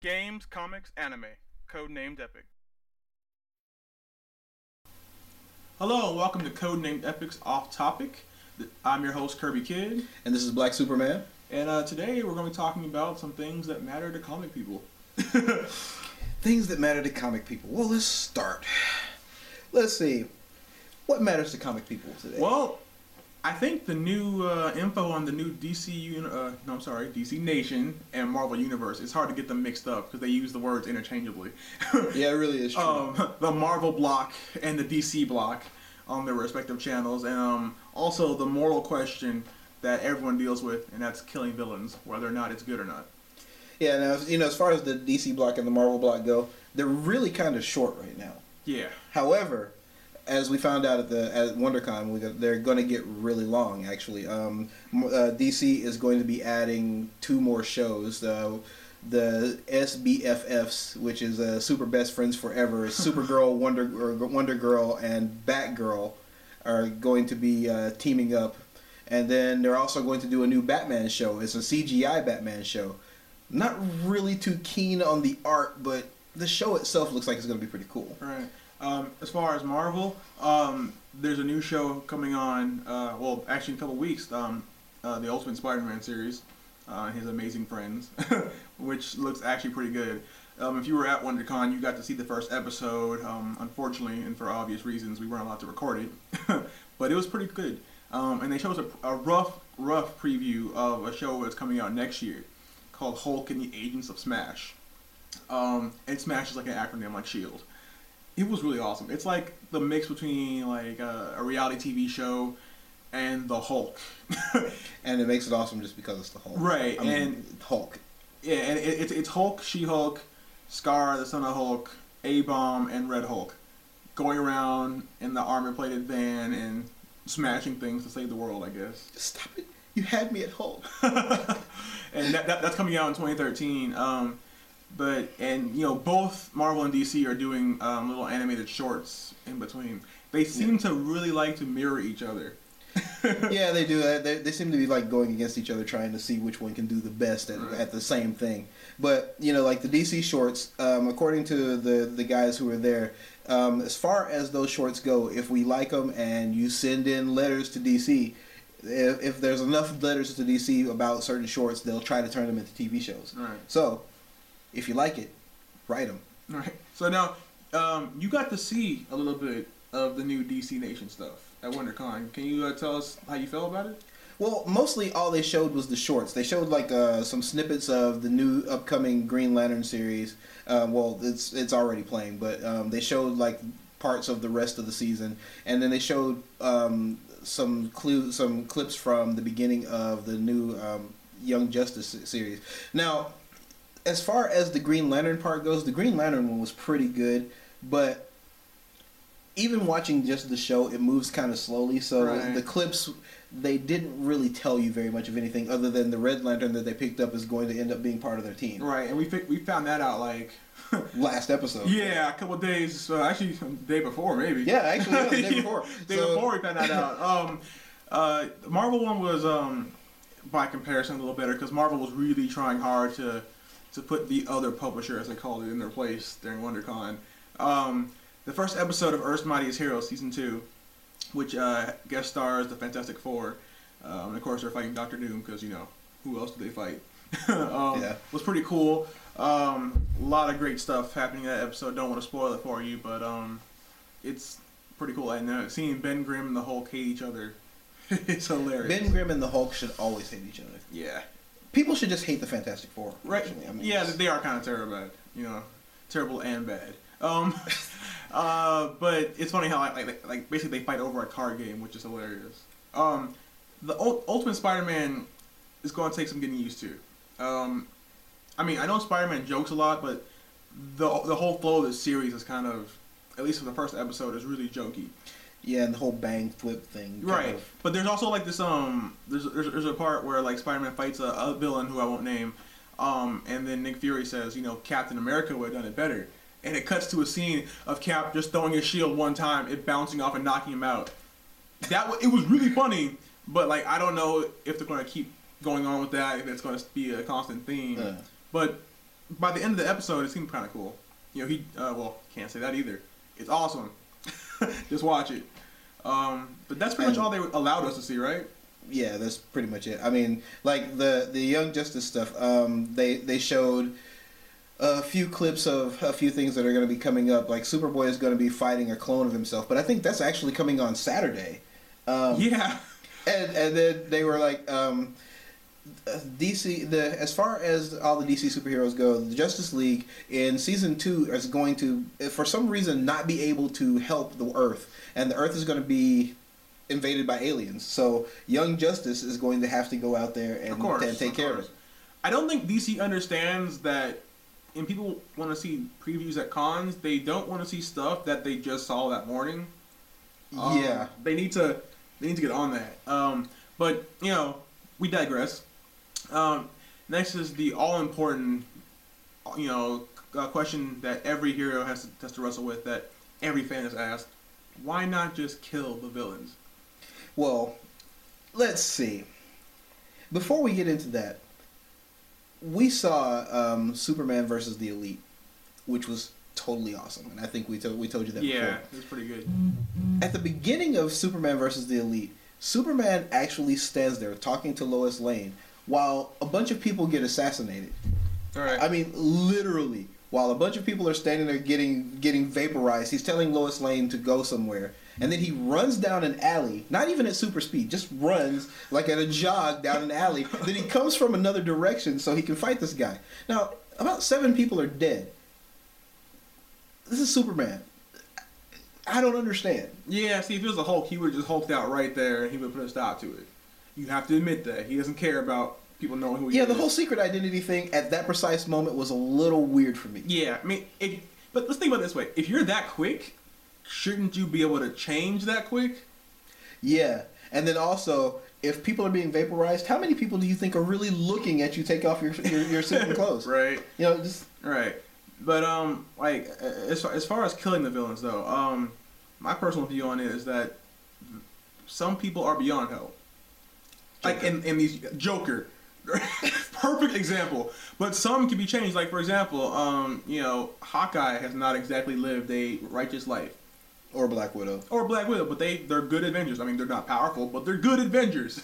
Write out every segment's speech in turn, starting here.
Games, comics, anime. Codenamed Epic. Hello and welcome to Codenamed Epic's Off Topic. I'm your host Kirby Kid. And this is Black Superman. And today we're going to be talking about some things that matter to comic people. Things that matter to comic people. Well, let's start. Let's see. What matters to comic people today? Well, I think the new info on the new DC Nation and Marvel Universe, it's hard to get them mixed up because they use the words interchangeably. Yeah, it really is true. The Marvel block and the DC block on their respective channels, and also the moral question that everyone deals with, and that's killing villains, whether or not it's good or not. Yeah, now, as far as the DC block and the Marvel block go, they're really kind of short right now. Yeah. However, as we found out at WonderCon, they're going to get really long, actually. DC is going to be adding 2 more shows. The SBFFs, which is Super Best Friends Forever, Supergirl, Wonder Girl, and Batgirl are going to be teaming up. And then they're also going to do a new Batman show. It's a CGI Batman show. Not really too keen on the art, but the show itself looks like it's going to be pretty cool. Right. As far as Marvel, there's a new show coming on, actually in a couple weeks, the Ultimate Spiderman series, his Amazing Friends, which looks actually pretty good. If you were at WonderCon, you got to see the first episode. Unfortunately, and for obvious reasons, we weren't allowed to record it, but it was pretty good. And they showed us a rough preview of a show that's coming out next year called Hulk and the Agents of S.M.A.S.H. And S.M.A.S.H is like an acronym like S.H.I.E.L.D. It was really awesome. It's like the mix between like a reality TV show and the Hulk. And it makes it awesome just because it's the Hulk. Right, and Hulk. Yeah, and it's Hulk, She-Hulk, Scar, the Son of Hulk, A-Bomb, and Red Hulk going around in the armor-plated van and smashing things to save the world, I guess. Stop it. You had me at Hulk. And that's coming out in 2013. Both Marvel and DC are doing little animated shorts in between. They seem to really like to mirror each other. Yeah, they do. They seem to be like going against each other, trying to see which one can do the best at the same thing. But like the DC shorts, according to the guys who are there, as far as those shorts go, if we like them and you send in letters to DC, if there's enough letters to DC about certain shorts, they'll try to turn them into TV shows. Right. So, if you like it, write them. Right. So now, you got to see a little bit of the new DC Nation stuff at WonderCon. Can you tell us how you felt about it? Well, mostly all they showed was the shorts. They showed like some snippets of the new upcoming Green Lantern series. It's already playing, but they showed like parts of the rest of the season, and then they showed some clips from the beginning of the new Young Justice series. Now, as far as the Green Lantern part goes, the Green Lantern one was pretty good, but even watching just the show, it moves kind of slowly, so right. The clips, they didn't really tell you very much of anything other than the Red Lantern that they picked up is going to end up being part of their team. Right, and we found that out like... last episode. Yeah, a couple of days, actually the day before maybe. Yeah, actually yeah, the day before. Before we found that out. The Marvel one was, by comparison, a little better because Marvel was really trying hard to put the other publisher, as they called it, in their place during WonderCon. The first episode of Earth's Mightiest Heroes Season 2, which guest stars the Fantastic Four, and of course they're fighting Doctor Doom because, who else do they fight? Was pretty cool. A lot of great stuff happening in that episode. Don't want to spoil it for you, but it's pretty cool. And seeing Ben Grimm and the Hulk hate each other, it's hilarious. Ben Grimm and the Hulk should always hate each other. Yeah. People should just hate the Fantastic Four. Right. Actually. Yeah, they are kind of terrible. Terrible and bad. But it's funny how like basically they fight over a card game, which is hilarious. The Ultimate Spider-Man is going to take some getting used to. I know Spider-Man jokes a lot, but the whole flow of this series is kind of, at least for the first episode, is really jokey. Yeah, and the whole bang flip thing. Right, but there's also like this there's a part where like Spider-Man fights a villain who I won't name, and then Nick Fury says, Captain America would have done it better, and it cuts to a scene of Cap just throwing his shield one time, it bouncing off and knocking him out. It was really funny, but like I don't know if they're going to keep going on with that, if it's going to be a constant theme. But by the end of the episode, it seemed kind of cool. You know, can't say that either. It's awesome. Just watch it. But that's pretty much all they allowed us to see, right? Yeah, that's pretty much it. I mean, like the Young Justice stuff. They showed a few clips of a few things that are going to be coming up. Like Superboy is going to be fighting a clone of himself, but I think that's actually coming on Saturday. Yeah. And then they were like, DC. As far as all the DC superheroes go, the Justice League in season 2 is going to, for some reason, not be able to help the Earth, and the Earth is going to be invaded by aliens. So Young Justice is going to have to go out there and take care of it. I don't think DC understands that. And people want to see previews at cons. They don't want to see stuff that they just saw that morning. Yeah, they need to get on that. But you know, we digress. Next is the all-important, question that every hero has to wrestle with, that every fan has asked: why not just kill the villains? Well, let's see. Before we get into that, we saw Superman versus the Elite, which was totally awesome, and I think we told you that before. Yeah, it was pretty good. At the beginning of Superman versus the Elite, Superman actually stands there talking to Lois Lane while a bunch of people get assassinated. All right. I mean, literally, while a bunch of people are standing there getting vaporized, he's telling Lois Lane to go somewhere. And then he runs down an alley, not even at super speed, just runs like at a jog down an alley. Then he comes from another direction so he can fight this guy. Now, about 7 people are dead. This is Superman. I don't understand. Yeah, see, if it was a Hulk, he would have just hulked out right there and he would put a stop to it. You have to admit that. He doesn't care about people knowing who he is. Yeah, the whole secret identity thing at that precise moment was a little weird for me. Yeah, I mean, but let's think about it this way. If you're that quick, shouldn't you be able to change that quick? Yeah, and then also, if people are being vaporized, how many people do you think are really looking at you take off your suit and clothes? Right. You know, just... Right. But, as far as killing the villains, though, my personal view on it is that some people are beyond help. Like, in these... Joker. Perfect example. But some can be changed. Like, for example, Hawkeye has not exactly lived a righteous life. Or Black Widow. But they're good Avengers. I mean, they're not powerful, but they're good Avengers.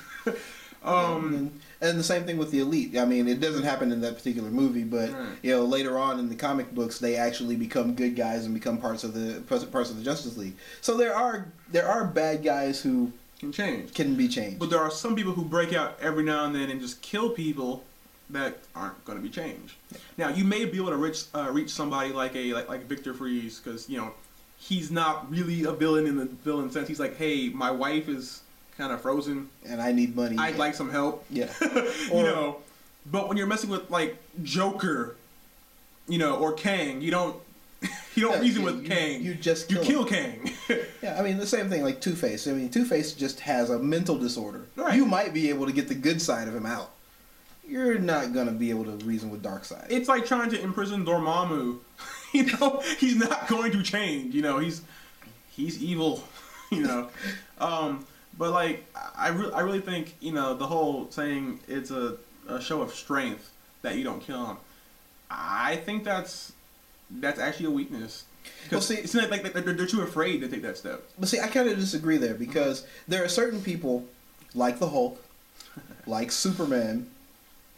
And the same thing with the Elite. I mean, it doesn't happen in that particular movie, but later on in the comic books, they actually become good guys and become parts of the Justice League. So there are bad guys who can be changed. But there are some people who break out every now and then and just kill people that aren't going to be changed. Yeah. Now, you may be able to reach somebody like Victor Freeze, because he's not really a villain in the villain sense. He's like, hey, my wife is kind of frozen, and I need money. I'd like some help. Yeah. But when you're messing with like Joker, or Kang, you don't reason with Kang. You just kill Kang. Yeah, I mean the same thing like Two-Face. I mean Two-Face just has a mental disorder. Right. You might be able to get the good side of him out. You're not gonna be able to reason with Darkseid. It's like trying to imprison Dormammu. He's not going to change. He's evil. But like I really think the whole saying it's a show of strength that you don't kill him. I think that's actually a weakness. Well, see, it's not like they're too afraid to take that step. But see, I kind of disagree there because there are certain people, like the Hulk, like Superman,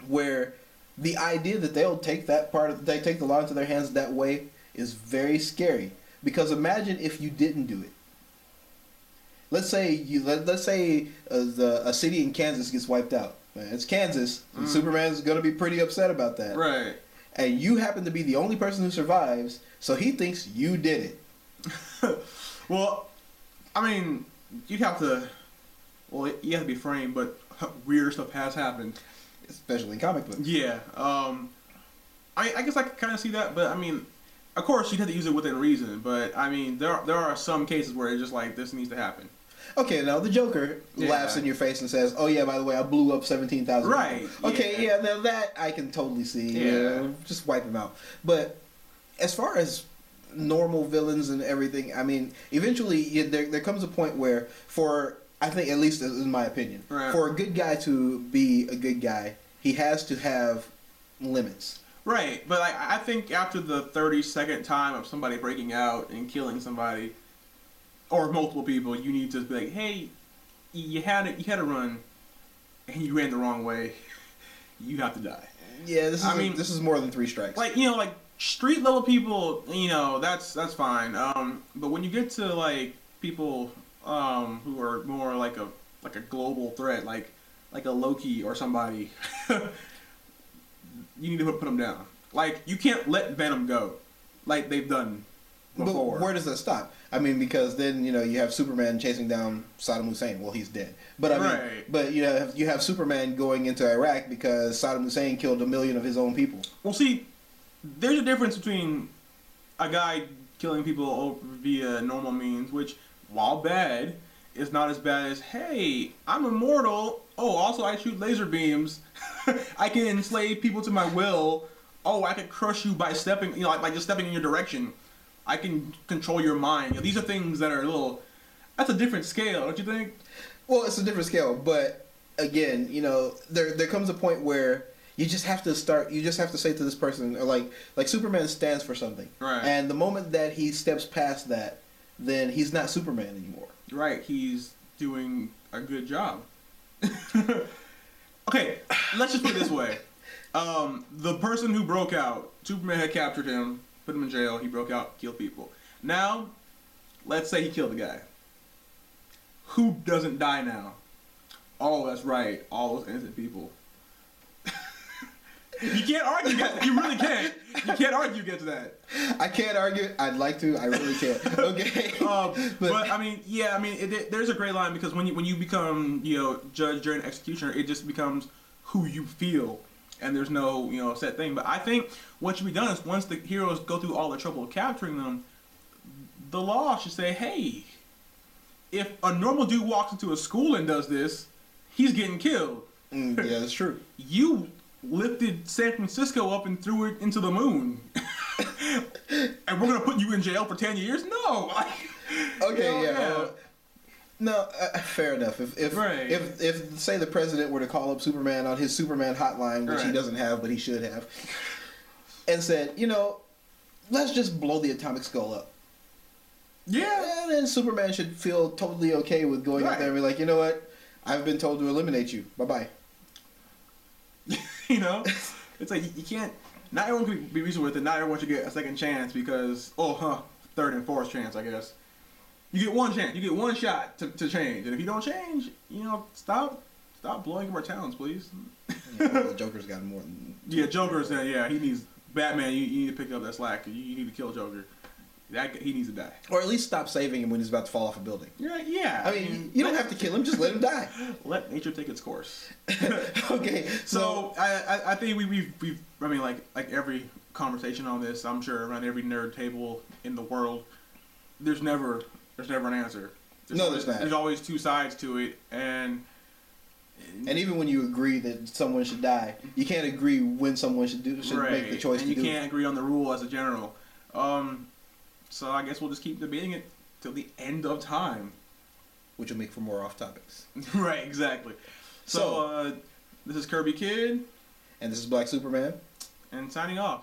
where the idea that they'll take they take the law into their hands that way is very scary. Because imagine if you didn't do it. Let's say a city in Kansas gets wiped out. It's Kansas. And Superman's going to be pretty upset about that. Right. And you happen to be the only person who survives, so he thinks you did it. Well, I mean, you have to be framed, but weird stuff has happened. Especially in comic books. Yeah. I guess I could kind of see that, but I mean, of course you'd have to use it within reason, but I mean, there are some cases where it's just like, this needs to happen. Okay, now the Joker laughs in your face and says, "Oh yeah, by the way, I blew up 17,000." Right. Okay, now that I can totally see. Yeah. Just wipe him out. But as far as normal villains and everything, I mean, eventually there comes a point where, I think, at least in my opinion, for a good guy to be a good guy, he has to have limits. Right, but like I think after the 32nd time of somebody breaking out and killing somebody, or multiple people, you need to be like, hey, you had to run, and you ran the wrong way. You have to die. Yeah, this is more than 3 strikes. Like like street level people, that's fine. But when you get to like people who are more like a global threat, like a Loki or somebody, you need to put them down. Like you can't let Venom go, like they've done before. But where does that stop? I mean, because then you have Superman chasing down Saddam Hussein. Well, he's dead. But I mean, right. But you have Superman going into Iraq because Saddam Hussein killed 1 million of his own people. Well, see, there's a difference between a guy killing people via normal means, which, while bad, is not as bad as, hey, I'm immortal. Oh, also I shoot laser beams. I can enslave people to my will. Oh, I can crush you by stepping, like just stepping in your direction. I can control your mind. These are things that are that's a different scale, don't you think? Well, it's a different scale, but again, there comes a point where you just have to say to this person, like Superman stands for something. Right. And the moment that he steps past that, then he's not Superman anymore. Right, he's doing a good job. Okay, let's just put it this way. The person who broke out, Superman had captured him, put him in jail, he broke out, killed people. Now, let's say he killed the guy. Who doesn't die now? Oh, that's right, all those innocent people. You can't argue against that. You really can't. You can't argue against that. I can't argue. I'd like to. I really can't. Okay. But I mean, yeah. I mean, there's a gray line because when you become judge, jury, and executioner, it just becomes who you feel, and there's no set thing. But I think what should be done is once the heroes go through all the trouble of capturing them, the law should say, hey, if a normal dude walks into a school and does this, he's getting killed. Yeah, that's true. You lifted San Francisco up and threw it into the moon. And we're going to put you in jail for 10 years? No. Okay, yeah. No, fair enough. If say the president were to call up Superman on his Superman hotline, which he doesn't have, but he should have, and said, let's just blow the atomic skull up. Yeah. And then Superman should feel totally okay with going out there and be like, you know what? I've been told to eliminate you. Bye-bye. It's like you can't. Not everyone can be reasonable with it. Not everyone should get a second chance because third and fourth chance, I guess. You get one chance. You get one shot to change, and if you don't change, stop blowing up our towns, please. Yeah, well, the Joker's got more than. Yeah, Joker's. Yeah, he needs Batman. You need to pick up that slack. You need to kill Joker. He needs to die. Or at least stop saving him when he's about to fall off a building. Yeah. I mean, you don't have to kill him. Just let him die. Let nature take its course. Okay. So I think we've I mean like every conversation on this, I'm sure around every nerd table in the world, there's never an answer. There's not. There's always two sides to it, and even when you agree that someone should die, you can't agree when someone should make the choice. And you can't agree on the rule as a general. So I guess we'll just keep debating it till the end of time. Which will make for more off topics. Right, exactly. So this is Kirby Kid. And this is Black Superman. And signing off.